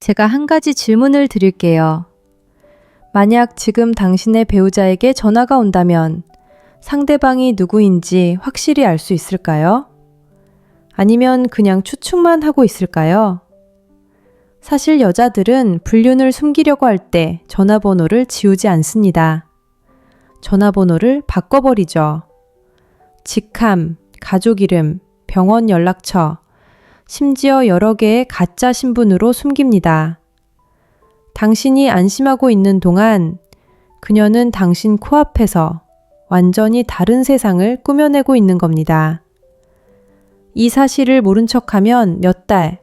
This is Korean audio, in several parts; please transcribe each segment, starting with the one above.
제가 한 가지 질문을 드릴게요. 만약 지금 당신의 배우자에게 전화가 온다면 상대방이 누구인지 확실히 알 수 있을까요? 아니면 그냥 추측만 하고 있을까요? 사실 여자들은 불륜을 숨기려고 할 때 전화번호를 지우지 않습니다. 전화번호를 바꿔버리죠. 직함, 가족 이름, 병원 연락처, 심지어 여러 개의 가짜 신분으로 숨깁니다. 당신이 안심하고 있는 동안 그녀는 당신 코앞에서 완전히 다른 세상을 꾸며내고 있는 겁니다. 이 사실을 모른 척하면 몇 달,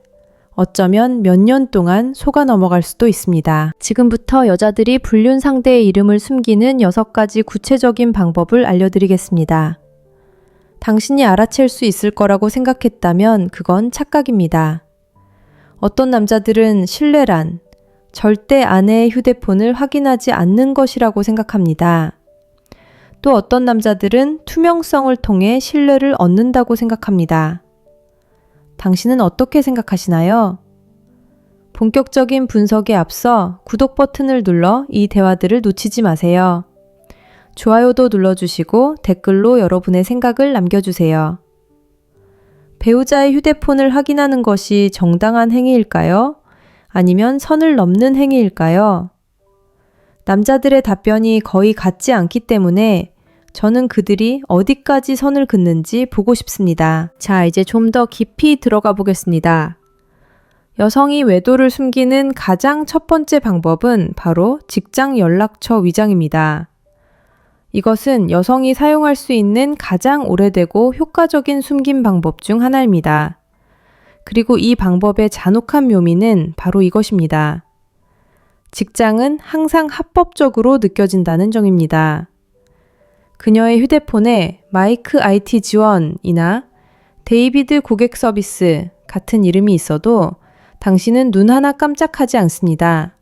어쩌면 몇 년 동안 속아 넘어갈 수도 있습니다. 지금부터 여자들이 불륜 상대의 이름을 숨기는 6가지 구체적인 방법을 알려드리겠습니다. 당신이 알아챌 수 있을 거라고 생각했다면 그건 착각입니다. 어떤 남자들은 신뢰란 절대 아내의 휴대폰을 확인하지 않는 것이라고 생각합니다. 또 어떤 남자들은 투명성을 통해 신뢰를 얻는다고 생각합니다. 당신은 어떻게 생각하시나요? 본격적인 분석에 앞서 구독 버튼을 눌러 이 대화들을 놓치지 마세요. 좋아요도 눌러주시고 댓글로 여러분의 생각을 남겨주세요. 배우자의 휴대폰을 확인하는 것이 정당한 행위일까요? 아니면 선을 넘는 행위일까요? 남자들의 답변이 거의 같지 않기 때문에 저는 그들이 어디까지 선을 긋는지 보고 싶습니다. 자, 이제 좀 더 깊이 들어가 보겠습니다. 여성이 외도를 숨기는 가장 첫 번째 방법은 바로 직장 연락처 위장입니다. 이것은 여성이 사용할 수 있는 가장 오래되고 효과적인 숨김 방법 중 하나입니다. 그리고 이 방법의 잔혹한 묘미는 바로 이것입니다. 직장은 항상 합법적으로 느껴진다는 점입니다. 그녀의 휴대폰에 마이크 IT 지원이나 데이비드 고객 서비스 같은 이름이 있어도 당신은 눈 하나 깜짝하지 않습니다.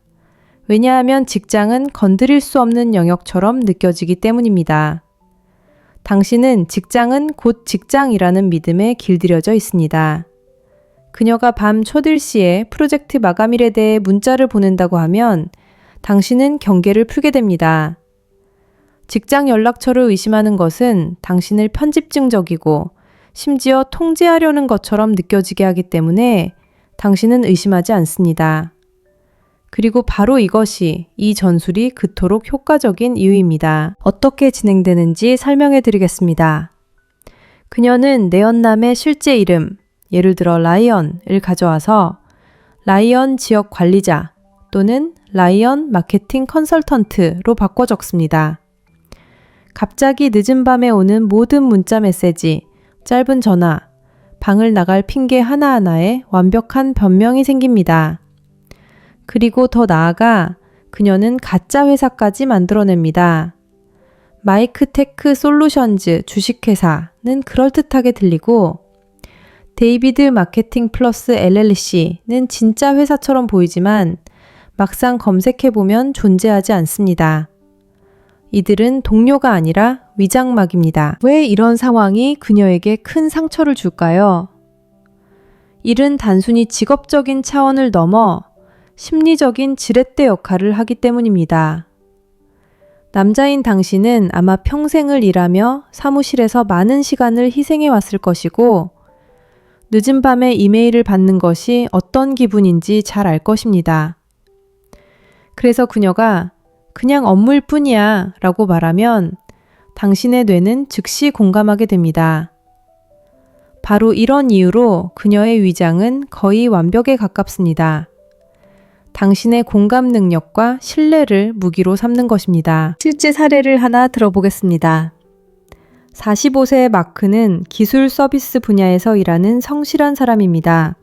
왜냐하면 직장은 건드릴 수 없는 영역처럼 느껴지기 때문입니다. 당신은 직장은 곧 직장이라는 믿음에 길들여져 있습니다. 그녀가 밤 초들시에 프로젝트 마감일에 대해 문자를 보낸다고 하면 당신은 경계를 풀게 됩니다. 직장 연락처를 의심하는 것은 당신을 편집증적이고 심지어 통제하려는 것처럼 느껴지게 하기 때문에 당신은 의심하지 않습니다. 그리고 바로 이것이 이 전술이 그토록 효과적인 이유입니다. 어떻게 진행되는지 설명해 드리겠습니다. 그녀는 내연남의 실제 이름, 예를 들어 라이언을 가져와서 라이언 지역 관리자 또는 라이언 마케팅 컨설턴트로 바꿔 적습니다. 갑자기 늦은 밤에 오는 모든 문자 메시지, 짧은 전화, 방을 나갈 핑계 하나하나에 완벽한 변명이 생깁니다. 그리고 더 나아가 그녀는 가짜 회사까지 만들어냅니다. 마이크테크 솔루션즈 주식회사는 그럴듯하게 들리고 데이비드 마케팅 플러스 LLC는 진짜 회사처럼 보이지만 막상 검색해보면 존재하지 않습니다. 이들은 동료가 아니라 위장막입니다. 왜 이런 상황이 그녀에게 큰 상처를 줄까요? 일은 단순히 직업적인 차원을 넘어 심리적인 지렛대 역할을 하기 때문입니다. 남자인 당신은 아마 평생을 일하며 사무실에서 많은 시간을 희생해 왔을 것이고 늦은 밤에 이메일을 받는 것이 어떤 기분인지 잘 알 것입니다. 그래서 그녀가 그냥 업무일 뿐이야 라고 말하면 당신의 뇌는 즉시 공감하게 됩니다. 바로 이런 이유로 그녀의 위장은 거의 완벽에 가깝습니다. 당신의 공감 능력과 신뢰를 무기로 삼는 것입니다. 실제 사례를 하나 들어보겠습니다. 45세의 마크는 기술 서비스 분야에서 일하는 성실한 사람입니다.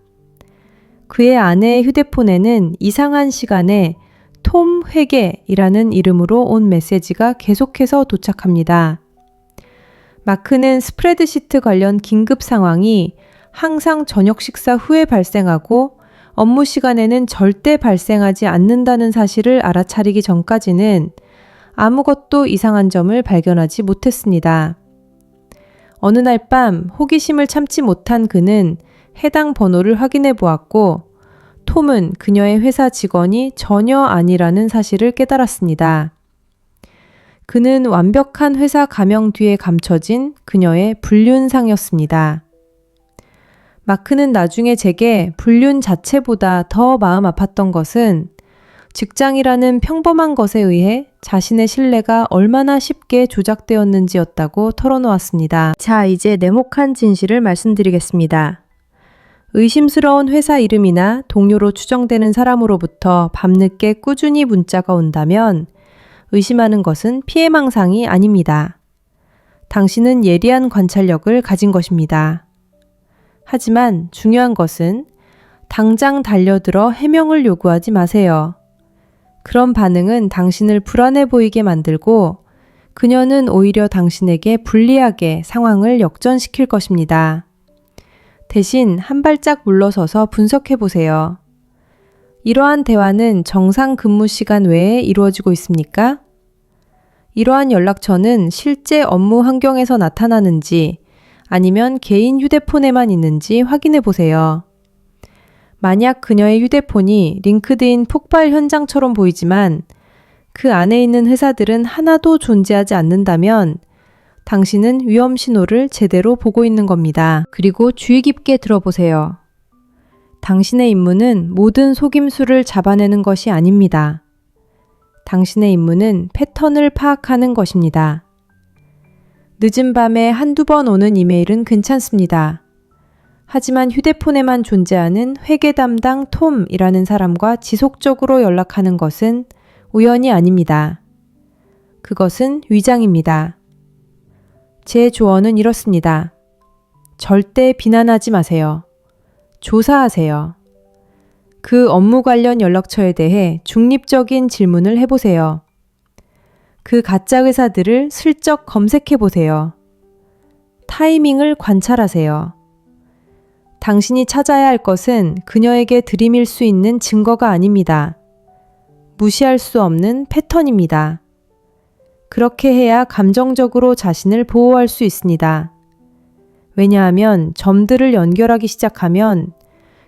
그의 아내의 휴대폰에는 이상한 시간에 톰 회계이라는 이름으로 온 메시지가 계속해서 도착합니다. 마크는 스프레드시트 관련 긴급 상황이 항상 저녁 식사 후에 발생하고 업무 시간에는 절대 발생하지 않는다는 사실을 알아차리기 전까지는 아무것도 이상한 점을 발견하지 못했습니다. 어느 날 밤 호기심을 참지 못한 그는 해당 번호를 확인해 보았고 톰은 그녀의 회사 직원이 전혀 아니라는 사실을 깨달았습니다. 그는 완벽한 회사 가명 뒤에 감춰진 그녀의 불륜상이었습니다. 마크는 나중에 제게 불륜 자체보다 더 마음 아팠던 것은 직장이라는 평범한 것에 의해 자신의 신뢰가 얼마나 쉽게 조작되었는지였다고 털어놓았습니다. 자, 이제 네모칸 진실을 말씀드리겠습니다. 의심스러운 회사 이름이나 동료로 추정되는 사람으로부터 밤늦게 꾸준히 문자가 온다면 의심하는 것은 피해망상이 아닙니다. 당신은 예리한 관찰력을 가진 것입니다. 하지만 중요한 것은 당장 달려들어 해명을 요구하지 마세요. 그런 반응은 당신을 불안해 보이게 만들고 그녀는 오히려 당신에게 불리하게 상황을 역전시킬 것입니다. 대신 한 발짝 물러서서 분석해 보세요. 이러한 대화는 정상 근무 시간 외에 이루어지고 있습니까? 이러한 연락처는 실제 업무 환경에서 나타나는지 아니면 개인 휴대폰에만 있는지 확인해 보세요. 만약 그녀의 휴대폰이 링크드인 폭발 현장처럼 보이지만 그 안에 있는 회사들은 하나도 존재하지 않는다면 당신은 위험 신호를 제대로 보고 있는 겁니다. 그리고 주의 깊게 들어보세요. 당신의 임무는 모든 속임수를 잡아내는 것이 아닙니다. 당신의 임무는 패턴을 파악하는 것입니다. 늦은 밤에 한두 번 오는 이메일은 괜찮습니다. 하지만 휴대폰에만 존재하는 회계 담당 톰이라는 사람과 지속적으로 연락하는 것은 우연이 아닙니다. 그것은 위장입니다. 제 조언은 이렇습니다. 절대 비난하지 마세요. 조사하세요. 그 업무 관련 연락처에 대해 중립적인 질문을 해보세요. 그 가짜 회사들을 슬쩍 검색해 보세요. 타이밍을 관찰하세요. 당신이 찾아야 할 것은 그녀에게 들이밀 수 있는 증거가 아닙니다. 무시할 수 없는 패턴입니다. 그렇게 해야 감정적으로 자신을 보호할 수 있습니다. 왜냐하면 점들을 연결하기 시작하면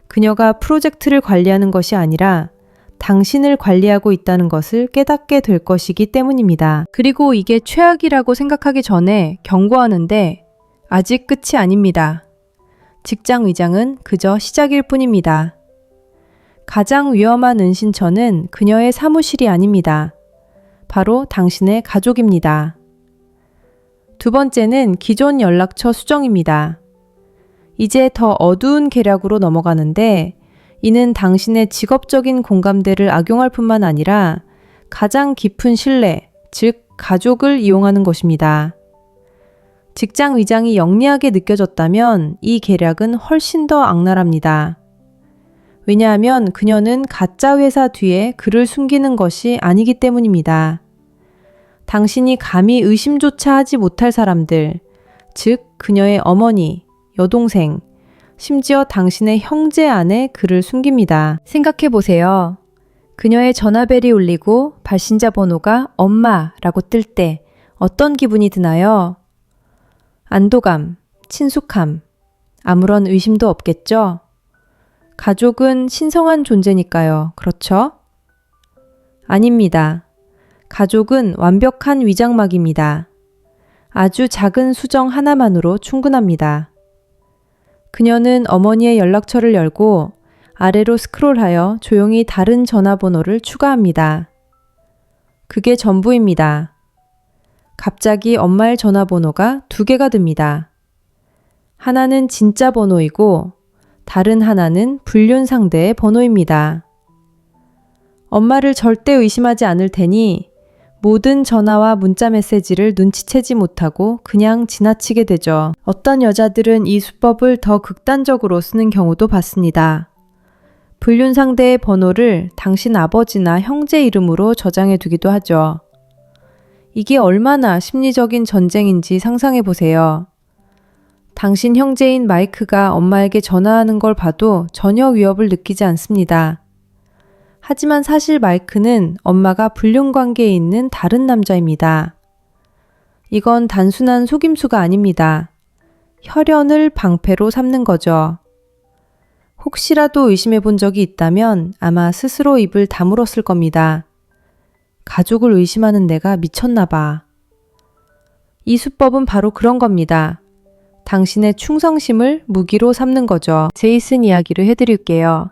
그녀가 프로젝트를 관리하는 것이 아니라 당신을 관리하고 있다는 것을 깨닫게 될 것이기 때문입니다. 그리고 이게 최악이라고 생각하기 전에 경고하는데 아직 끝이 아닙니다. 직장 위장은 그저 시작일 뿐입니다. 가장 위험한 은신처는 그녀의 사무실이 아닙니다. 바로 당신의 가족입니다. 두 번째는 기존 연락처 수정입니다. 이제 더 어두운 계략으로 넘어가는데 이는 당신의 직업적인 공감대를 악용할 뿐만 아니라 가장 깊은 신뢰, 즉 가족을 이용하는 것입니다. 직장 위장이 영리하게 느껴졌다면 이 계략은 훨씬 더 악랄합니다. 왜냐하면 그녀는 가짜 회사 뒤에 그를 숨기는 것이 아니기 때문입니다. 당신이 감히 의심조차 하지 못할 사람들, 즉 그녀의 어머니, 여동생, 심지어 당신의 형제 안에 그를 숨깁니다. 생각해 보세요. 그녀의 전화벨이 울리고 발신자 번호가 엄마라고 뜰 때 어떤 기분이 드나요? 안도감, 친숙함, 아무런 의심도 없겠죠? 가족은 신성한 존재니까요. 그렇죠? 아닙니다. 가족은 완벽한 위장막입니다. 아주 작은 수정 하나만으로 충분합니다. 그녀는 어머니의 연락처를 열고 아래로 스크롤하여 조용히 다른 전화번호를 추가합니다. 그게 전부입니다. 갑자기 엄마의 전화번호가 2개가 됩니다. 하나는 진짜 번호이고 다른 하나는 불륜 상대의 번호입니다. 엄마를 절대 의심하지 않을 테니 모든 전화와 문자 메시지를 눈치채지 못하고 그냥 지나치게 되죠. 어떤 여자들은 이 수법을 더 극단적으로 쓰는 경우도 봤습니다. 불륜 상대의 번호를 당신 아버지나 형제 이름으로 저장해 두기도 하죠. 이게 얼마나 심리적인 전쟁인지 상상해 보세요. 당신 형제인 마이크가 엄마에게 전화하는 걸 봐도 전혀 위협을 느끼지 않습니다. 하지만 사실 마이크는 엄마가 불륜 관계에 있는 다른 남자입니다. 이건 단순한 속임수가 아닙니다. 혈연을 방패로 삼는 거죠. 혹시라도 의심해 본 적이 있다면 아마 스스로 입을 다물었을 겁니다. 가족을 의심하는 내가 미쳤나 봐. 이 수법은 바로 그런 겁니다. 당신의 충성심을 무기로 삼는 거죠. 제이슨 이야기를 해드릴게요.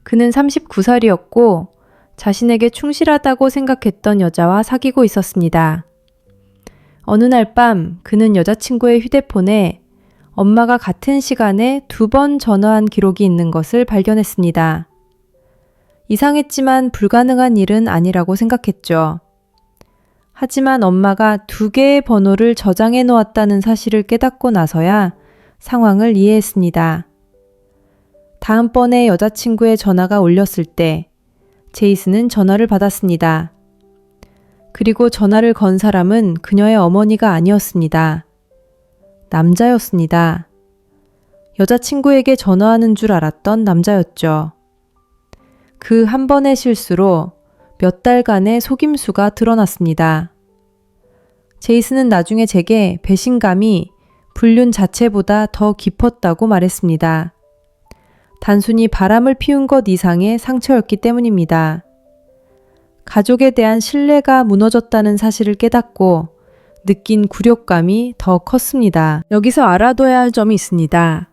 그는 39살이었고 자신에게 충실하다고 생각했던 여자와 사귀고 있었습니다. 어느 날 밤 그는 여자친구의 휴대폰에 엄마가 같은 시간에 2번 전화한 기록이 있는 것을 발견했습니다. 이상했지만 불가능한 일은 아니라고 생각했죠. 하지만 엄마가 2개의 번호를 저장해 놓았다는 사실을 깨닫고 나서야 상황을 이해했습니다. 다음번에 여자친구의 전화가 울렸을 때 제이슨은 전화를 받았습니다. 그리고 전화를 건 사람은 그녀의 어머니가 아니었습니다. 남자였습니다. 여자친구에게 전화하는 줄 알았던 남자였죠. 그 한 번의 실수로 몇 달간의 속임수가 드러났습니다. 제이슨은 나중에 제게 배신감이 불륜 자체보다 더 깊었다고 말했습니다. 단순히 바람을 피운 것 이상의 상처였기 때문입니다. 가족에 대한 신뢰가 무너졌다는 사실을 깨닫고 느낀 굴욕감이 더 컸습니다. 여기서 알아둬야 할 점이 있습니다.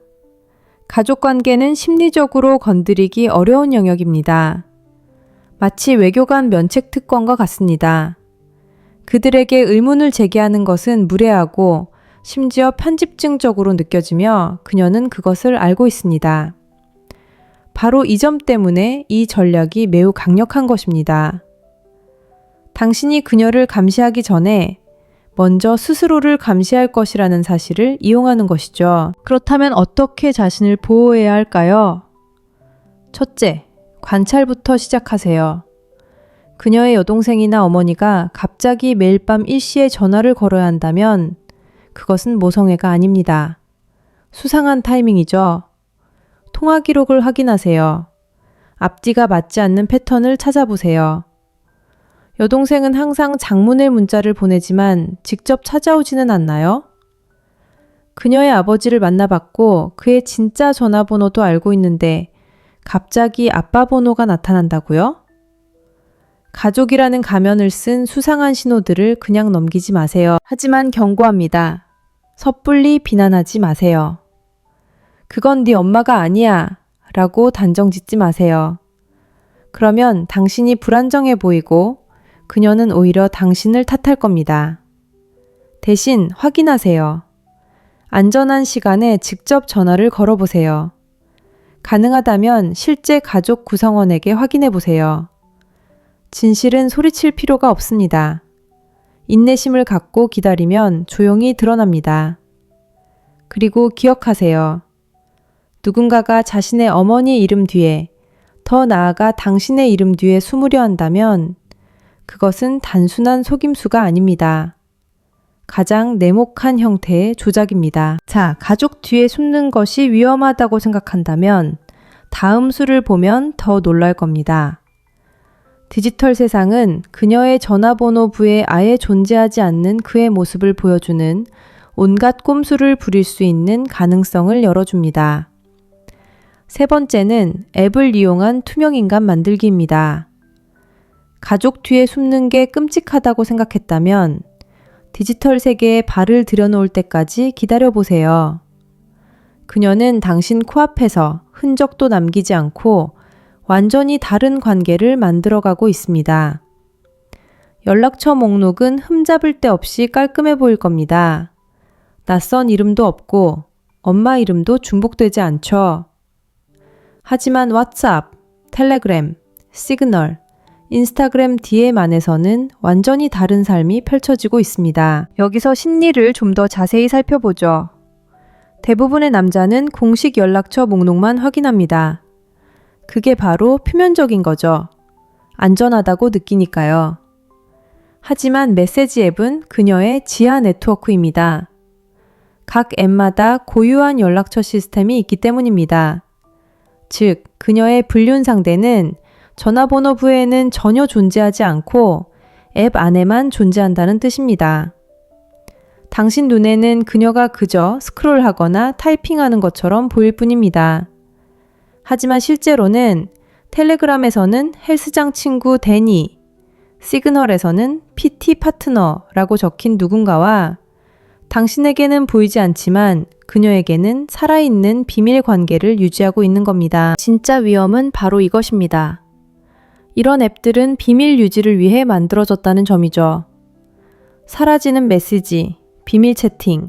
가족 관계는 심리적으로 건드리기 어려운 영역입니다. 마치 외교관 면책 특권과 같습니다. 그들에게 의문을 제기하는 것은 무례하고 심지어 편집증적으로 느껴지며 그녀는 그것을 알고 있습니다. 바로 이 점 때문에 이 전략이 매우 강력한 것입니다. 당신이 그녀를 감시하기 전에 먼저 스스로를 감시할 것이라는 사실을 이용하는 것이죠. 그렇다면 어떻게 자신을 보호해야 할까요? 첫째, 관찰부터 시작하세요. 그녀의 여동생이나 어머니가 갑자기 매일 밤 일시에 전화를 걸어야 한다면 그것은 모성애가 아닙니다. 수상한 타이밍이죠. 통화 기록을 확인하세요. 앞뒤가 맞지 않는 패턴을 찾아보세요. 여동생은 항상 장문의 문자를 보내지만 직접 찾아오지는 않나요? 그녀의 아버지를 만나봤고 그의 진짜 전화번호도 알고 있는데 갑자기 아빠 번호가 나타난다고요? 가족이라는 가면을 쓴 수상한 신호들을 그냥 넘기지 마세요. 하지만 경고합니다. 섣불리 비난하지 마세요. 그건 네 엄마가 아니야 라고 단정 짓지 마세요. 그러면 당신이 불안정해 보이고 그녀는 오히려 당신을 탓할 겁니다. 대신 확인하세요. 안전한 시간에 직접 전화를 걸어보세요. 가능하다면 실제 가족 구성원에게 확인해 보세요. 진실은 소리칠 필요가 없습니다. 인내심을 갖고 기다리면 조용히 드러납니다. 그리고 기억하세요. 누군가가 자신의 어머니 이름 뒤에, 더 나아가 당신의 이름 뒤에 숨으려 한다면 그것은 단순한 속임수가 아닙니다. 가장 냉혹한 형태의 조작입니다. 자, 가족 뒤에 숨는 것이 위험하다고 생각한다면 다음 수를 보면 더 놀랄 겁니다. 디지털 세상은 그녀의 전화번호부에 아예 존재하지 않는 그의 모습을 보여주는 온갖 꼼수를 부릴 수 있는 가능성을 열어줍니다. 세 번째는 앱을 이용한 투명인간 만들기입니다. 가족 뒤에 숨는 게 끔찍하다고 생각했다면 디지털 세계에 발을 들여놓을 때까지 기다려보세요. 그녀는 당신 코앞에서 흔적도 남기지 않고 완전히 다른 관계를 만들어가고 있습니다. 연락처 목록은 흠잡을 데 없이 깔끔해 보일 겁니다. 낯선 이름도 없고 엄마 이름도 중복되지 않죠. 하지만 왓츠앱, 텔레그램, 시그널, 인스타그램 DM 안에서는 완전히 다른 삶이 펼쳐지고 있습니다. 여기서 심리를 좀 더 자세히 살펴보죠. 대부분의 남자는 공식 연락처 목록만 확인합니다. 그게 바로 표면적인 거죠. 안전하다고 느끼니까요. 하지만 메시지 앱은 그녀의 지하 네트워크입니다. 각 앱마다 고유한 연락처 시스템이 있기 때문입니다. 즉, 그녀의 불륜 상대는 전화번호부에는 전혀 존재하지 않고 앱 안에만 존재한다는 뜻입니다. 당신 눈에는 그녀가 그저 스크롤하거나 타이핑하는 것처럼 보일 뿐입니다. 하지만 실제로는 텔레그램에서는 헬스장 친구 데니, 시그널에서는 PT 파트너라고 적힌 누군가와 당신에게는 보이지 않지만 그녀에게는 살아있는 비밀 관계를 유지하고 있는 겁니다. 진짜 위험은 바로 이것입니다. 이런 앱들은 비밀 유지를 위해 만들어졌다는 점이죠. 사라지는 메시지, 비밀 채팅,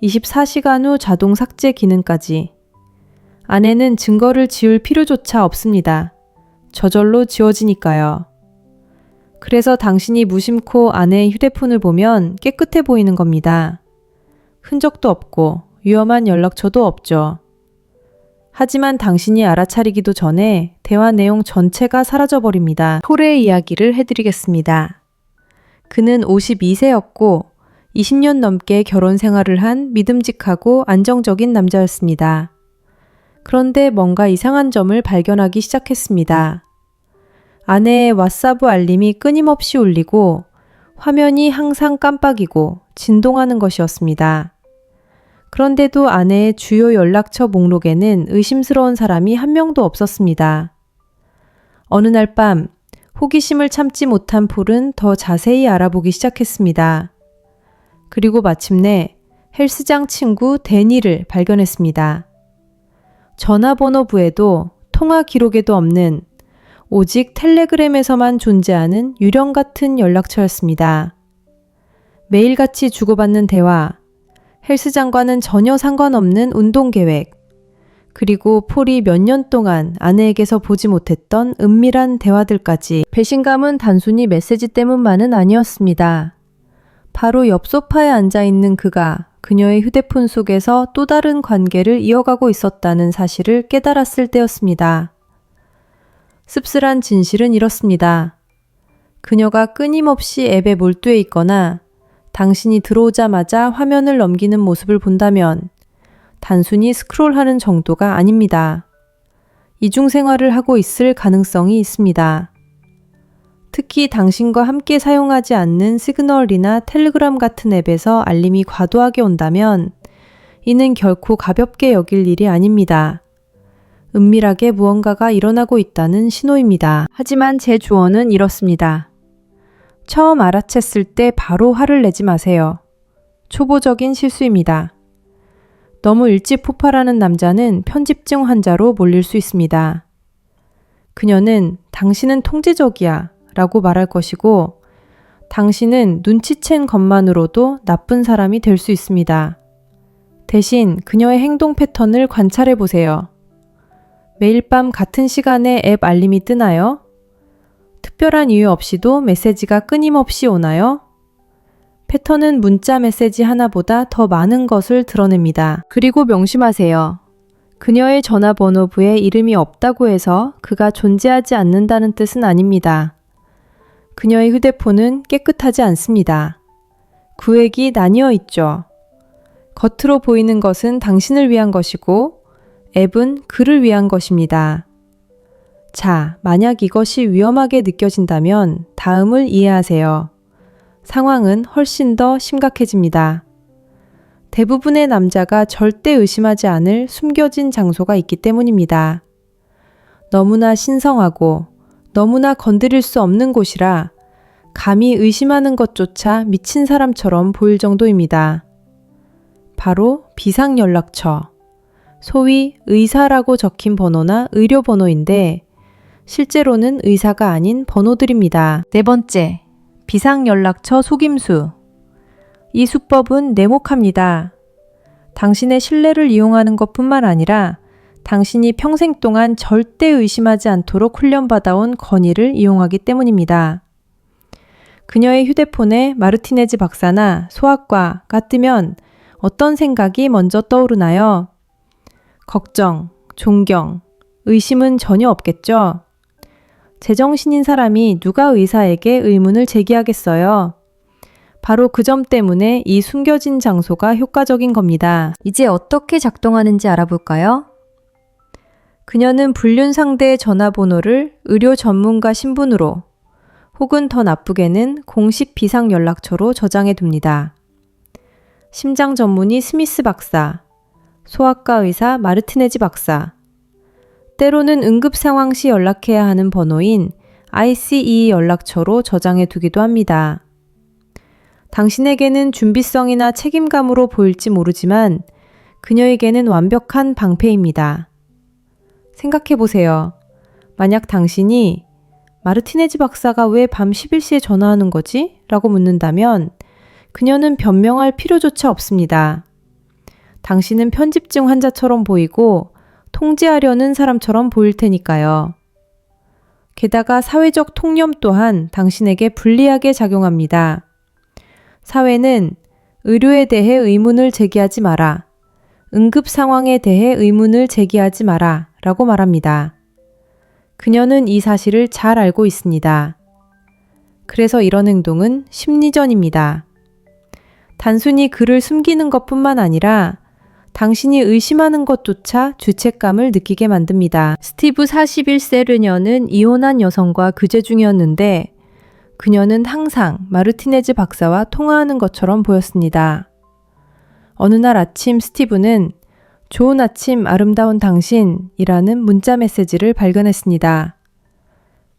24시간 후 자동 삭제 기능까지. 아내는 증거를 지울 필요조차 없습니다. 저절로 지워지니까요. 그래서 당신이 무심코 아내의 휴대폰을 보면 깨끗해 보이는 겁니다. 흔적도 없고 위험한 연락처도 없죠. 하지만 당신이 알아차리기도 전에 대화 내용 전체가 사라져버립니다. 폴의 이야기를 해드리겠습니다. 그는 52세였고 20년 넘게 결혼 생활을 한 믿음직하고 안정적인 남자였습니다. 그런데 뭔가 이상한 점을 발견하기 시작했습니다. 아내의 왓츠앱 알림이 끊임없이 울리고 화면이 항상 깜빡이고 진동하는 것이었습니다. 그런데도 아내의 주요 연락처 목록에는 의심스러운 사람이 한 명도 없었습니다. 어느 날 밤 호기심을 참지 못한 폴은 더 자세히 알아보기 시작했습니다. 그리고 마침내 헬스장 친구 데니를 발견했습니다. 전화번호부에도 통화 기록에도 없는 오직 텔레그램에서만 존재하는 유령 같은 연락처였습니다. 매일같이 주고받는 대화, 헬스장과는 전혀 상관없는 운동 계획, 그리고 폴이 몇 년 동안 아내에게서 보지 못했던 은밀한 대화들까지. 배신감은 단순히 메시지 때문만은 아니었습니다. 바로 옆 소파에 앉아있는 그가 그녀의 휴대폰 속에서 또 다른 관계를 이어가고 있었다는 사실을 깨달았을 때였습니다. 씁쓸한 진실은 이렇습니다. 그녀가 끊임없이 앱에 몰두해 있거나 당신이 들어오자마자 화면을 넘기는 모습을 본다면 단순히 스크롤하는 정도가 아닙니다. 이중생활을 하고 있을 가능성이 있습니다. 특히 당신과 함께 사용하지 않는 시그널이나 텔레그램 같은 앱에서 알림이 과도하게 온다면 이는 결코 가볍게 여길 일이 아닙니다. 은밀하게 무언가가 일어나고 있다는 신호입니다. 하지만 제 조언은 이렇습니다. 처음 알아챘을 때 바로 화를 내지 마세요. 초보적인 실수입니다. 너무 일찍 폭발하는 남자는 편집증 환자로 몰릴 수 있습니다. 그녀는 당신은 통제적이야 라고 말할 것이고 당신은 눈치챈 것만으로도 나쁜 사람이 될 수 있습니다. 대신 그녀의 행동 패턴을 관찰해 보세요. 매일 밤 같은 시간에 앱 알림이 뜨나요? 특별한 이유 없이도 메시지가 끊임없이 오나요? 패턴은 문자 메시지 하나보다 더 많은 것을 드러냅니다. 그리고 명심하세요. 그녀의 전화번호부에 이름이 없다고 해서 그가 존재하지 않는다는 뜻은 아닙니다. 그녀의 휴대폰은 깨끗하지 않습니다. 구획이 나뉘어 있죠. 겉으로 보이는 것은 당신을 위한 것이고 앱은 그를 위한 것입니다. 자, 만약 이것이 위험하게 느껴진다면 다음을 이해하세요. 상황은 훨씬 더 심각해집니다. 대부분의 남자가 절대 의심하지 않을 숨겨진 장소가 있기 때문입니다. 너무나 신성하고 너무나 건드릴 수 없는 곳이라 감히 의심하는 것조차 미친 사람처럼 보일 정도입니다. 바로 비상연락처, 소위 의사라고 적힌 번호나 의료번호인데 실제로는 의사가 아닌 번호들입니다. 네 번째, 비상연락처 속임수. 이 수법은 네모카입니다. 당신의 신뢰를 이용하는 것뿐만 아니라 당신이 평생 동안 절대 의심하지 않도록 훈련받아온 권위를 이용하기 때문입니다. 그녀의 휴대폰에 마르티네즈 박사나 소아과가 뜨면 어떤 생각이 먼저 떠오르나요? 걱정, 존경, 의심은 전혀 없겠죠? 제정신인 사람이 누가 의사에게 의문을 제기하겠어요? 바로 그 점 때문에 이 숨겨진 장소가 효과적인 겁니다. 이제 어떻게 작동하는지 알아볼까요? 그녀는 불륜 상대의 전화번호를 의료 전문가 신분으로 혹은 더 나쁘게는 공식 비상 연락처로 저장해 둡니다. 심장 전문의 스미스 박사, 소아과 의사 마르티네즈 박사, 때로는 응급 상황 시 연락해야 하는 번호인 ICE 연락처로 저장해 두기도 합니다. 당신에게는 준비성이나 책임감으로 보일지 모르지만 그녀에게는 완벽한 방패입니다. 생각해 보세요. 만약 당신이 마르티네즈 박사가 왜 밤 11시에 전화하는 거지? 라고 묻는다면 그녀는 변명할 필요조차 없습니다. 당신은 편집증 환자처럼 보이고 통제하려는 사람처럼 보일 테니까요. 게다가 사회적 통념 또한 당신에게 불리하게 작용합니다. 사회는 의료에 대해 의문을 제기하지 마라. 응급 상황에 대해 의문을 제기하지 마라. 라고 말합니다. 그녀는 이 사실을 잘 알고 있습니다. 그래서 이런 행동은 심리전입니다. 단순히 그를 숨기는 것뿐만 아니라 당신이 의심하는 것조차 죄책감을 느끼게 만듭니다. 스티브 41세 르녀는 이혼한 여성과 교제 중이었는데 그녀는 항상 마르티네즈 박사와 통화하는 것처럼 보였습니다. 어느 날 아침 스티브는 좋은 아침 아름다운 당신이라는 문자 메시지를 발견했습니다.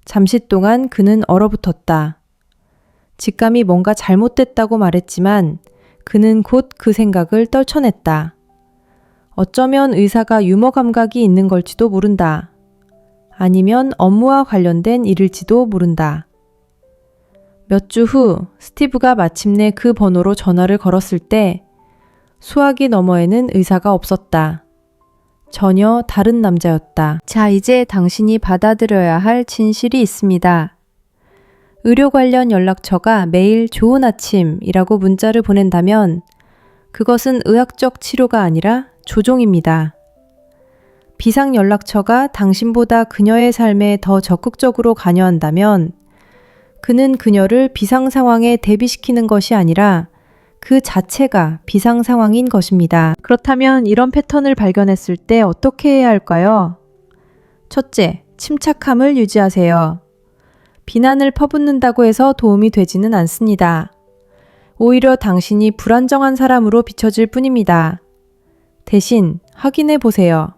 잠시 동안 그는 얼어붙었다. 직감이 뭔가 잘못됐다고 말했지만 그는 곧 그 생각을 떨쳐냈다. 어쩌면 의사가 유머 감각이 있는 걸지도 모른다. 아니면 업무와 관련된 일일지도 모른다. 몇 주 후 스티브가 마침내 그 번호로 전화를 걸었을 때 수화기 너머에는 의사가 없었다. 전혀 다른 남자였다. 자, 이제 당신이 받아들여야 할 진실이 있습니다. 의료 관련 연락처가 매일 좋은 아침이라고 문자를 보낸다면 그것은 의학적 치료가 아니라 조종입니다. 비상 연락처가 당신보다 그녀의 삶에 더 적극적으로 관여한다면 그는 그녀를 비상 상황에 대비시키는 것이 아니라 그 자체가 비상 상황인 것입니다. 그렇다면 이런 패턴을 발견했을 때 어떻게 해야 할까요? 첫째, 침착함을 유지하세요. 비난을 퍼붓는다고 해서 도움이 되지는 않습니다. 오히려 당신이 불안정한 사람으로 비춰질 뿐입니다. 대신 확인해 보세요.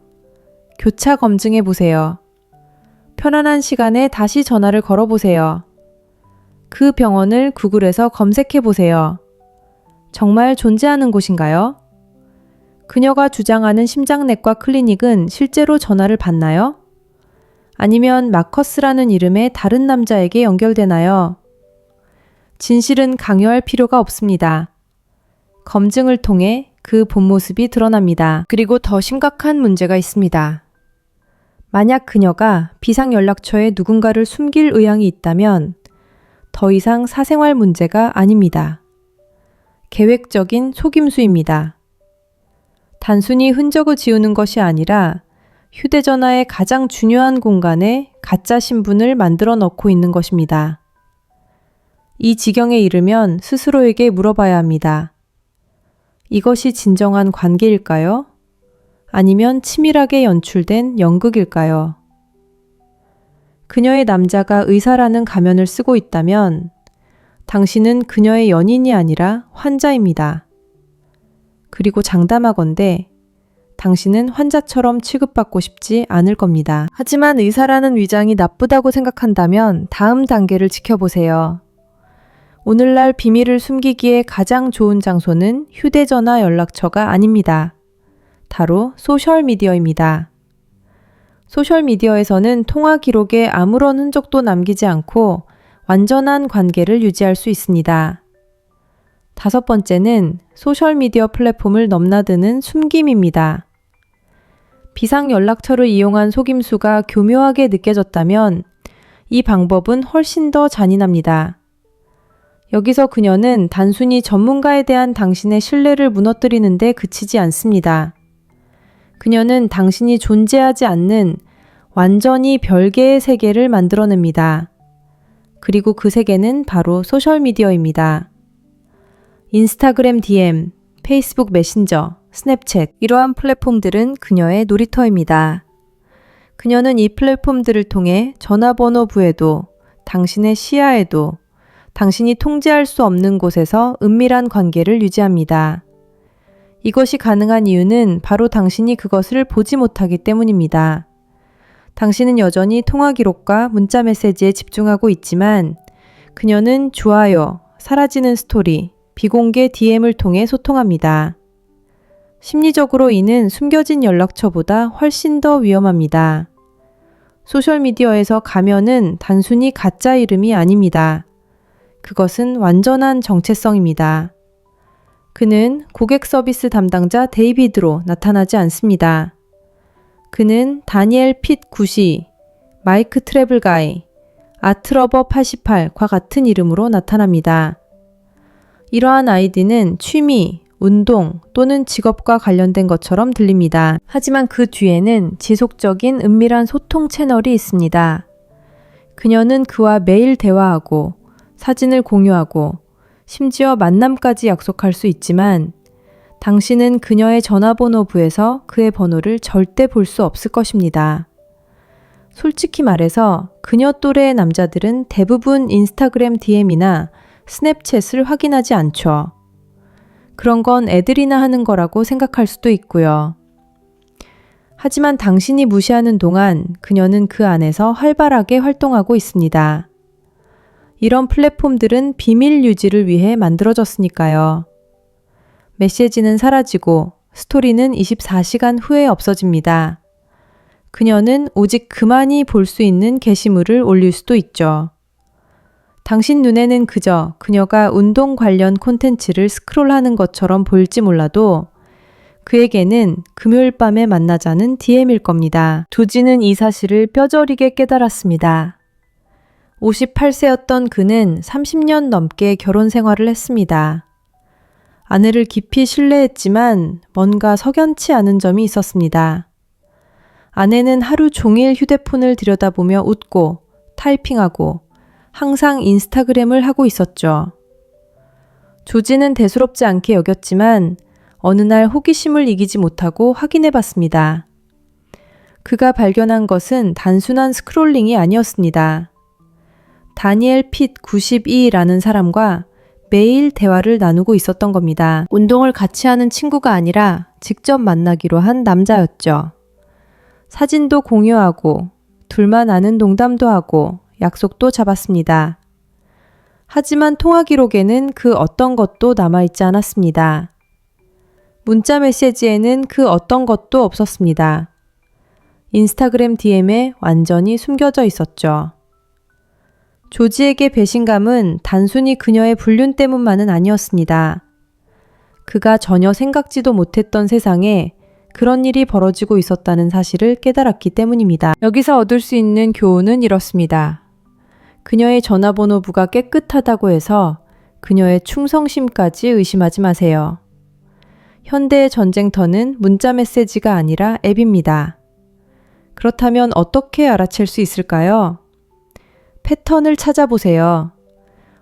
교차 검증해 보세요. 편안한 시간에 다시 전화를 걸어 보세요. 그 병원을 구글에서 검색해 보세요. 정말 존재하는 곳인가요? 그녀가 주장하는 심장내과 클리닉은 실제로 전화를 받나요? 아니면 마커스라는 이름의 다른 남자에게 연결되나요? 진실은 강요할 필요가 없습니다. 검증을 통해 그 본 모습이 드러납니다. 그리고 더 심각한 문제가 있습니다. 만약 그녀가 비상 연락처에 누군가를 숨길 의향이 있다면 더 이상 사생활 문제가 아닙니다. 계획적인 속임수입니다. 단순히 흔적을 지우는 것이 아니라 휴대전화의 가장 중요한 공간에 가짜 신분을 만들어 넣고 있는 것입니다. 이 지경에 이르면 스스로에게 물어봐야 합니다. 이것이 진정한 관계일까요? 아니면 치밀하게 연출된 연극일까요? 그녀의 남자가 의사라는 가면을 쓰고 있다면 당신은 그녀의 연인이 아니라 환자입니다. 그리고 장담하건대 당신은 환자처럼 취급받고 싶지 않을 겁니다. 하지만 의사라는 위장이 나쁘다고 생각한다면 다음 단계를 지켜보세요. 오늘날 비밀을 숨기기에 가장 좋은 장소는 휴대전화 연락처가 아닙니다. 바로 소셜미디어입니다. 소셜미디어에서는 통화 기록에 아무런 흔적도 남기지 않고 완전한 관계를 유지할 수 있습니다. 다섯 번째는 소셜미디어 플랫폼을 넘나드는 숨김입니다. 비상 연락처를 이용한 속임수가 교묘하게 느껴졌다면 이 방법은 훨씬 더 잔인합니다. 여기서 그녀는 단순히 전문가에 대한 당신의 신뢰를 무너뜨리는 데 그치지 않습니다. 그녀는 당신이 존재하지 않는 완전히 별개의 세계를 만들어냅니다. 그리고 그 세계는 바로 소셜미디어입니다. 인스타그램 DM, 페이스북 메신저, 스냅챗 이러한 플랫폼들은 그녀의 놀이터입니다. 그녀는 이 플랫폼들을 통해 전화번호부에도 당신의 시야에도 당신이 통제할 수 없는 곳에서 은밀한 관계를 유지합니다. 이것이 가능한 이유는 바로 당신이 그것을 보지 못하기 때문입니다. 당신은 여전히 통화 기록과 문자 메시지에 집중하고 있지만 그녀는 좋아요, 사라지는 스토리, 비공개 DM을 통해 소통합니다. 심리적으로 이는 숨겨진 연락처보다 훨씬 더 위험합니다. 소셜미디어에서 가면은 단순히 가짜 이름이 아닙니다. 그것은 완전한 정체성입니다. 그는 고객 서비스 담당자 데이비드로 나타나지 않습니다. 그는 다니엘 핏 9시, 마이크 트래블 가이, 아트러버 88과 같은 이름으로 나타납니다. 이러한 아이디는 취미, 운동 또는 직업과 관련된 것처럼 들립니다. 하지만 그 뒤에는 지속적인 은밀한 소통 채널이 있습니다. 그녀는 그와 매일 대화하고 사진을 공유하고 심지어 만남까지 약속할 수 있지만 당신은 그녀의 전화번호부에서 그의 번호를 절대 볼 수 없을 것입니다. 솔직히 말해서 그녀 또래의 남자들은 대부분 인스타그램 DM이나 스냅챗을 확인하지 않죠. 그런 건 애들이나 하는 거라고 생각할 수도 있고요. 하지만 당신이 무시하는 동안 그녀는 그 안에서 활발하게 활동하고 있습니다. 이런 플랫폼들은 비밀 유지를 위해 만들어졌으니까요. 메시지는 사라지고 스토리는 24시간 후에 없어집니다. 그녀는 오직 그만이 볼 수 있는 게시물을 올릴 수도 있죠. 당신 눈에는 그저 그녀가 운동 관련 콘텐츠를 스크롤하는 것처럼 보일지 몰라도 그에게는 금요일 밤에 만나자는 DM일 겁니다. 조지는 이 사실을 뼈저리게 깨달았습니다. 58세였던 그는 30년 넘게 결혼 생활을 했습니다. 아내를 깊이 신뢰했지만 뭔가 석연치 않은 점이 있었습니다. 아내는 하루 종일 휴대폰을 들여다보며 웃고 타이핑하고 항상 인스타그램을 하고 있었죠. 조지는 대수롭지 않게 여겼지만 어느 날 호기심을 이기지 못하고 확인해 봤습니다. 그가 발견한 것은 단순한 스크롤링이 아니었습니다. 다니엘 핏 92라는 사람과 매일 대화를 나누고 있었던 겁니다. 운동을 같이 하는 친구가 아니라 직접 만나기로 한 남자였죠. 사진도 공유하고 둘만 아는 농담도 하고 약속도 잡았습니다. 하지만 통화 기록에는 그 어떤 것도 남아있지 않았습니다. 문자 메시지에는 그 어떤 것도 없었습니다. 인스타그램 DM에 완전히 숨겨져 있었죠. 조지에게 배신감은 단순히 그녀의 불륜 때문만은 아니었습니다. 그가 전혀 생각지도 못했던 세상에 그런 일이 벌어지고 있었다는 사실을 깨달았기 때문입니다. 여기서 얻을 수 있는 교훈은 이렇습니다. 그녀의 전화번호부가 깨끗하다고 해서 그녀의 충성심까지 의심하지 마세요. 현대의 전쟁터는 문자 메시지가 아니라 앱입니다. 그렇다면 어떻게 알아챌 수 있을까요? 패턴을 찾아보세요.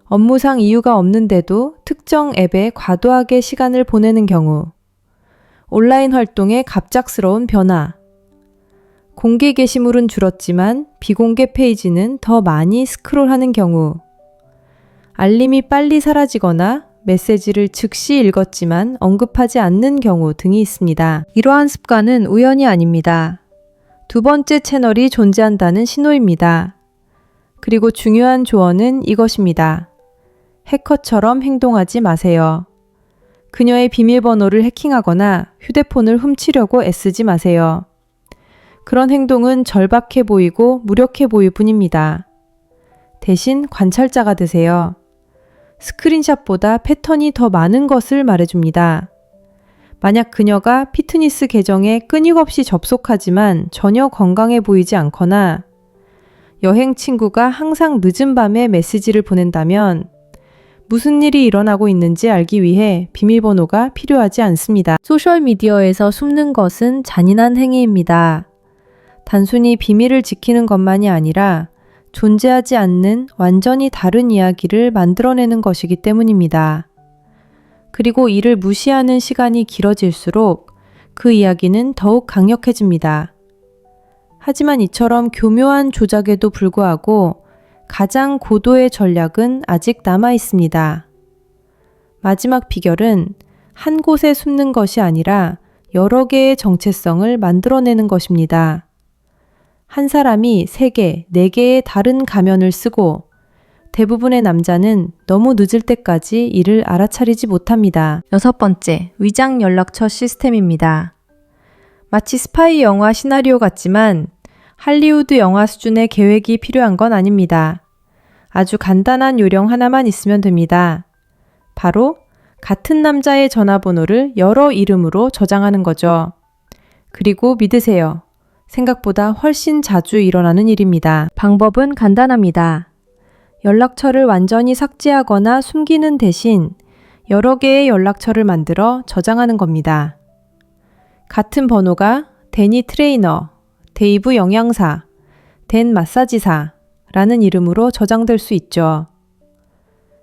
업무상 이유가 없는데도 특정 앱에 과도하게 시간을 보내는 경우, 온라인 활동의 갑작스러운 변화, 공개 게시물은 줄었지만 비공개 페이지는 더 많이 스크롤하는 경우, 알림이 빨리 사라지거나 메시지를 즉시 읽었지만 언급하지 않는 경우 등이 있습니다. 이러한 습관은 우연이 아닙니다. 두 번째 채널이 존재한다는 신호입니다. 그리고 중요한 조언은 이것입니다. 해커처럼 행동하지 마세요. 그녀의 비밀번호를 해킹하거나 휴대폰을 훔치려고 애쓰지 마세요. 그런 행동은 절박해 보이고 무력해 보일 뿐입니다. 대신 관찰자가 되세요. 스크린샷보다 패턴이 더 많은 것을 말해줍니다. 만약 그녀가 피트니스 계정에 끊임없이 접속하지만 전혀 건강해 보이지 않거나 여행 친구가 항상 늦은 밤에 메시지를 보낸다면 무슨 일이 일어나고 있는지 알기 위해 비밀번호가 필요하지 않습니다. 소셜미디어에서 숨는 것은 잔인한 행위입니다. 단순히 비밀을 지키는 것만이 아니라 존재하지 않는 완전히 다른 이야기를 만들어내는 것이기 때문입니다. 그리고 이를 무시하는 시간이 길어질수록 그 이야기는 더욱 강력해집니다. 하지만 이처럼 교묘한 조작에도 불구하고 가장 고도의 전략은 아직 남아 있습니다. 마지막 비결은 한 곳에 숨는 것이 아니라 여러 개의 정체성을 만들어내는 것입니다. 한 사람이 3개, 4개의 다른 가면을 쓰고 대부분의 남자는 너무 늦을 때까지 이를 알아차리지 못합니다. 6번째, 위장 연락처 시스템입니다. 마치 스파이 영화 시나리오 같지만 할리우드 영화 수준의 계획이 필요한 건 아닙니다. 아주 간단한 요령 하나만 있으면 됩니다. 바로 같은 남자의 전화번호를 여러 이름으로 저장하는 거죠. 그리고 믿으세요. 생각보다 훨씬 자주 일어나는 일입니다. 방법은 간단합니다. 연락처를 완전히 삭제하거나 숨기는 대신 여러 개의 연락처를 만들어 저장하는 겁니다. 같은 번호가 데니 트레이너, 데이브 영양사, 댄 마사지사 라는 이름으로 저장될 수 있죠.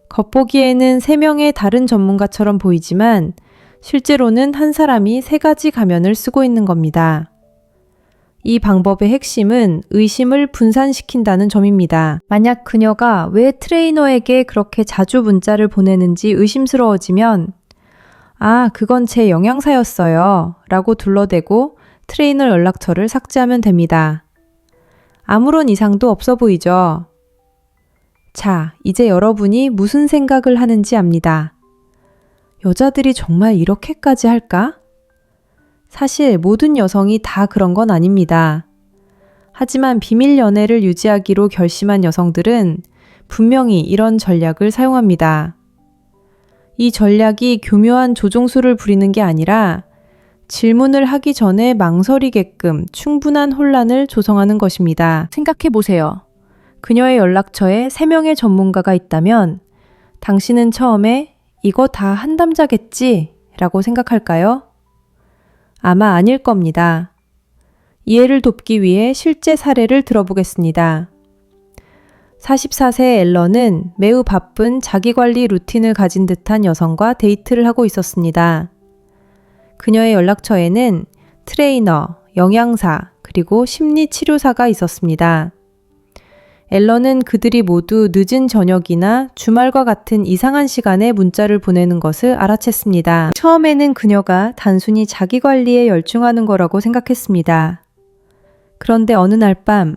겉보기에는 3명의 다른 전문가처럼 보이지만 실제로는 한 사람이 3가지 가면을 쓰고 있는 겁니다. 이 방법의 핵심은 의심을 분산시킨다는 점입니다. 만약 그녀가 왜 트레이너에게 그렇게 자주 문자를 보내는지 의심스러워지면 그건 제 영양사였어요 라고 둘러대고 트레이너 연락처를 삭제하면 됩니다. 아무런 이상도 없어 보이죠? 자, 이제 여러분이 무슨 생각을 하는지 압니다. 여자들이 정말 이렇게까지 할까? 사실 모든 여성이 다 그런 건 아닙니다. 하지만 비밀 연애를 유지하기로 결심한 여성들은 분명히 이런 전략을 사용합니다. 이 전략이 교묘한 조종수를 부리는 게 아니라 질문을 하기 전에 망설이게끔 충분한 혼란을 조성하는 것입니다. 생각해 보세요. 그녀의 연락처에 3명의 전문가가 있다면 당신은 처음에 이거 다 한 남자겠지? 라고 생각할까요? 아마 아닐 겁니다. 이해를 돕기 위해 실제 사례를 들어보겠습니다. 44세 앨런은 매우 바쁜 자기관리 루틴을 가진 듯한 여성과 데이트를 하고 있었습니다. 그녀의 연락처에는 트레이너, 영양사, 그리고 심리치료사가 있었습니다. 앨런은 그들이 모두 늦은 저녁이나 주말과 같은 이상한 시간에 문자를 보내는 것을 알아챘습니다. 처음에는 그녀가 단순히 자기 관리에 열중하는 거라고 생각했습니다. 그런데 어느 날 밤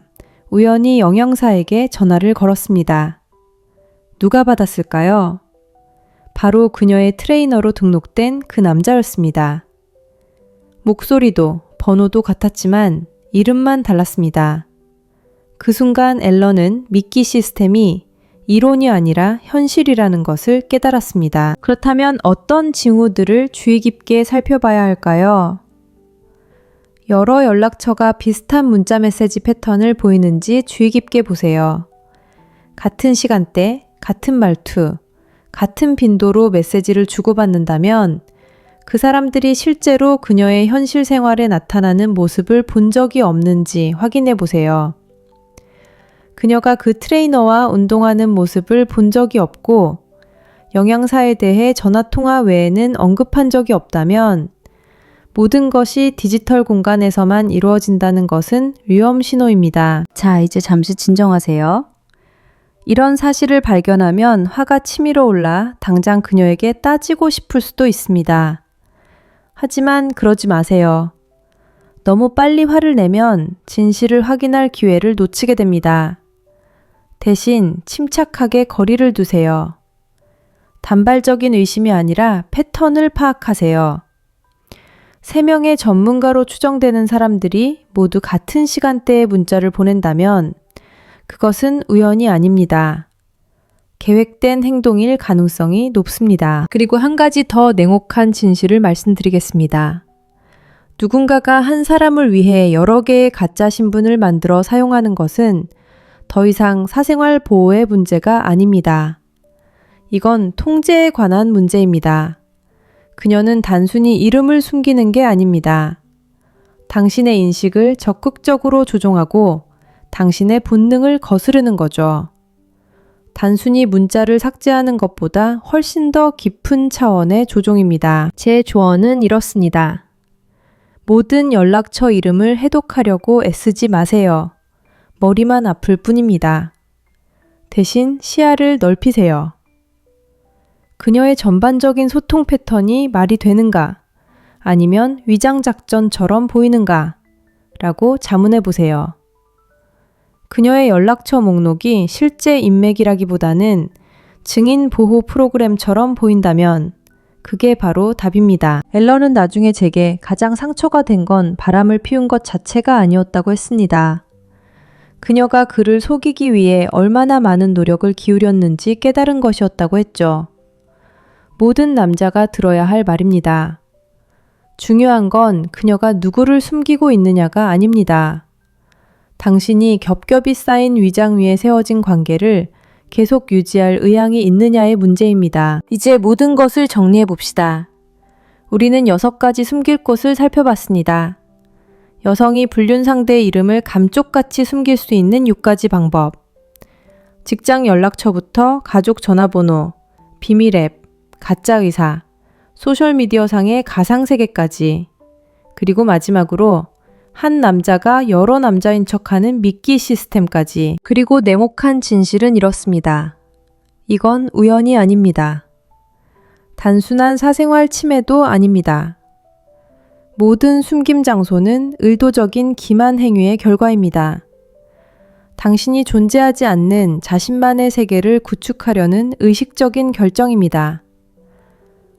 우연히 영양사에게 전화를 걸었습니다. 누가 받았을까요? 바로 그녀의 트레이너로 등록된 그 남자였습니다. 목소리도 번호도 같았지만 이름만 달랐습니다. 그 순간 앨런은 미끼 시스템이 이론이 아니라 현실이라는 것을 깨달았습니다. 그렇다면 어떤 징후들을 주의 깊게 살펴봐야 할까요? 여러 연락처가 비슷한 문자 메시지 패턴을 보이는지 주의 깊게 보세요. 같은 시간대, 같은 말투, 같은 빈도로 메시지를 주고받는다면 그 사람들이 실제로 그녀의 현실 생활에 나타나는 모습을 본 적이 없는지 확인해 보세요. 그녀가 그 트레이너와 운동하는 모습을 본 적이 없고 영양사에 대해 전화통화 외에는 언급한 적이 없다면 모든 것이 디지털 공간에서만 이루어진다는 것은 위험 신호입니다. 자, 이제 잠시 진정하세요. 이런 사실을 발견하면 화가 치밀어 올라 당장 그녀에게 따지고 싶을 수도 있습니다. 하지만 그러지 마세요. 너무 빨리 화를 내면 진실을 확인할 기회를 놓치게 됩니다. 대신 침착하게 거리를 두세요. 단발적인 의심이 아니라 패턴을 파악하세요. 3명의 전문가로 추정되는 사람들이 모두 같은 시간대에 문자를 보낸다면 그것은 우연이 아닙니다. 계획된 행동일 가능성이 높습니다. 그리고 한 가지 더 냉혹한 진실을 말씀드리겠습니다. 누군가가 한 사람을 위해 여러 개의 가짜 신분을 만들어 사용하는 것은 더 이상 사생활 보호의 문제가 아닙니다. 이건 통제에 관한 문제입니다. 그녀는 단순히 이름을 숨기는 게 아닙니다. 당신의 인식을 적극적으로 조종하고 당신의 본능을 거스르는 거죠. 단순히 문자를 삭제하는 것보다 훨씬 더 깊은 차원의 조종입니다. 제 조언은 이렇습니다. 모든 연락처 이름을 해독하려고 애쓰지 마세요. 머리만 아플 뿐입니다. 대신 시야를 넓히세요. 그녀의 전반적인 소통 패턴이 말이 되는가? 아니면 위장작전처럼 보이는가? 라고 자문해 보세요. 그녀의 연락처 목록이 실제 인맥이라기보다는 증인 보호 프로그램처럼 보인다면 그게 바로 답입니다. 앨런은 나중에 제게 가장 상처가 된 건 바람을 피운 것 자체가 아니었다고 했습니다. 그녀가 그를 속이기 위해 얼마나 많은 노력을 기울였는지 깨달은 것이었다고 했죠. 모든 남자가 들어야 할 말입니다. 중요한 건 그녀가 누구를 숨기고 있느냐가 아닙니다. 당신이 겹겹이 쌓인 위장 위에 세워진 관계를 계속 유지할 의향이 있느냐의 문제입니다. 이제 모든 것을 정리해 봅시다. 우리는 6가지 숨길 곳을 살펴봤습니다. 여성이 불륜 상대의 이름을 감쪽같이 숨길 수 있는 6가지 방법. 직장 연락처부터 가족 전화번호, 비밀 앱, 가짜 의사, 소셜미디어상의 가상세계까지. 그리고 마지막으로 한 남자가 여러 남자인 척하는 미끼 시스템까지. 그리고 냉혹한 진실은 이렇습니다. 이건 우연이 아닙니다. 단순한 사생활 침해도 아닙니다. 모든 숨김 장소는 의도적인 기만 행위의 결과입니다. 당신이 존재하지 않는 자신만의 세계를 구축하려는 의식적인 결정입니다.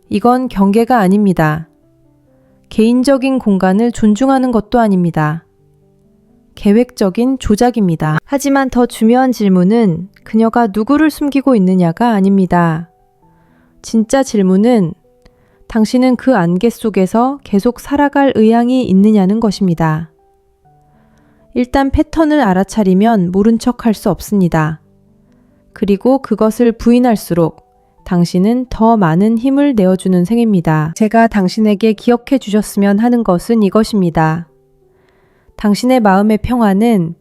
이건 경계가 아닙니다. 개인적인 공간을 존중하는 것도 아닙니다. 계획적인 조작입니다. 하지만 더 중요한 질문은 그녀가 누구를 숨기고 있느냐가 아닙니다. 진짜 질문은 당신은 그 안개 속에서 계속 살아갈 의향이 있느냐는 것입니다. 일단 패턴을 알아차리면 모른 척 할 수 없습니다. 그리고 그것을 부인할수록 당신은 더 많은 힘을 내어주는 셈입니다. 제가 당신에게 기억해 주셨으면 하는 것은 이것입니다. 당신의 마음의 평화는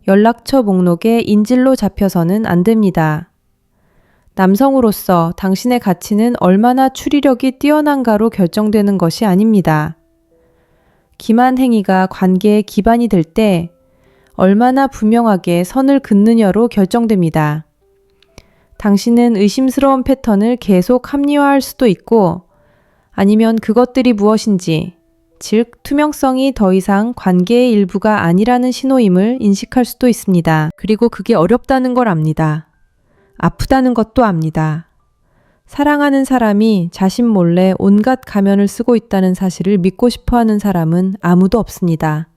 연락처 목록에 인질로 잡혀서는 안 됩니다. 남성으로서 당신의 가치는 얼마나 추리력이 뛰어난가로 결정되는 것이 아닙니다. 기만 행위가 관계의 기반이 될 때 얼마나 분명하게 선을 긋느냐로 결정됩니다. 당신은 의심스러운 패턴을 계속 합리화할 수도 있고 아니면 그것들이 무엇인지, 즉 투명성이 더 이상 관계의 일부가 아니라는 신호임을 인식할 수도 있습니다. 그리고 그게 어렵다는 걸 압니다. 아프다는 것도 압니다. 사랑하는 사람이 자신 몰래 온갖 가면을 쓰고 있다는 사실을 믿고 싶어하는 사람은 아무도 없습니다.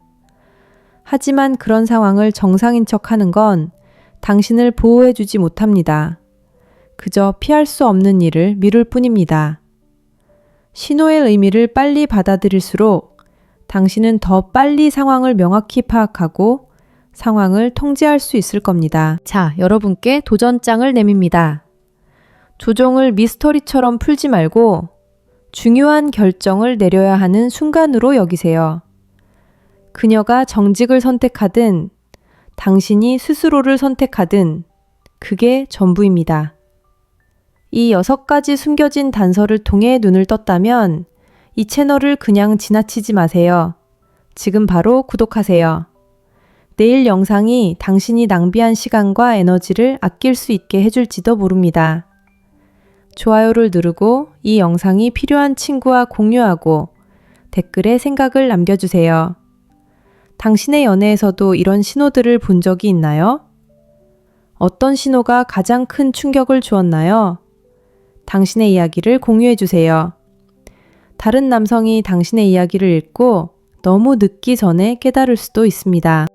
하지만 그런 상황을 정상인 척하는 건 당신을 보호해주지 못합니다. 그저 피할 수 없는 일을 미룰 뿐입니다. 신호의 의미를 빨리 받아들일수록 당신은 더 빨리 상황을 명확히 파악하고 상황을 통제할 수 있을 겁니다. 자, 여러분께 도전장을 내밉니다. 조종을 미스터리처럼 풀지 말고 중요한 결정을 내려야 하는 순간으로 여기세요. 그녀가 정직을 선택하든 당신이 스스로를 선택하든 그게 전부입니다. 이 6가지 숨겨진 단서를 통해 눈을 떴다면 이 채널을 그냥 지나치지 마세요. 지금 바로 구독하세요. 내일 영상이 당신이 낭비한 시간과 에너지를 아낄 수 있게 해줄지도 모릅니다. 좋아요를 누르고 이 영상이 필요한 친구와 공유하고 댓글에 생각을 남겨주세요. 당신의 연애에서도 이런 신호들을 본 적이 있나요? 어떤 신호가 가장 큰 충격을 주었나요? 당신의 이야기를 공유해주세요. 다른 남성이 당신의 이야기를 읽고 너무 늦기 전에 깨달을 수도 있습니다.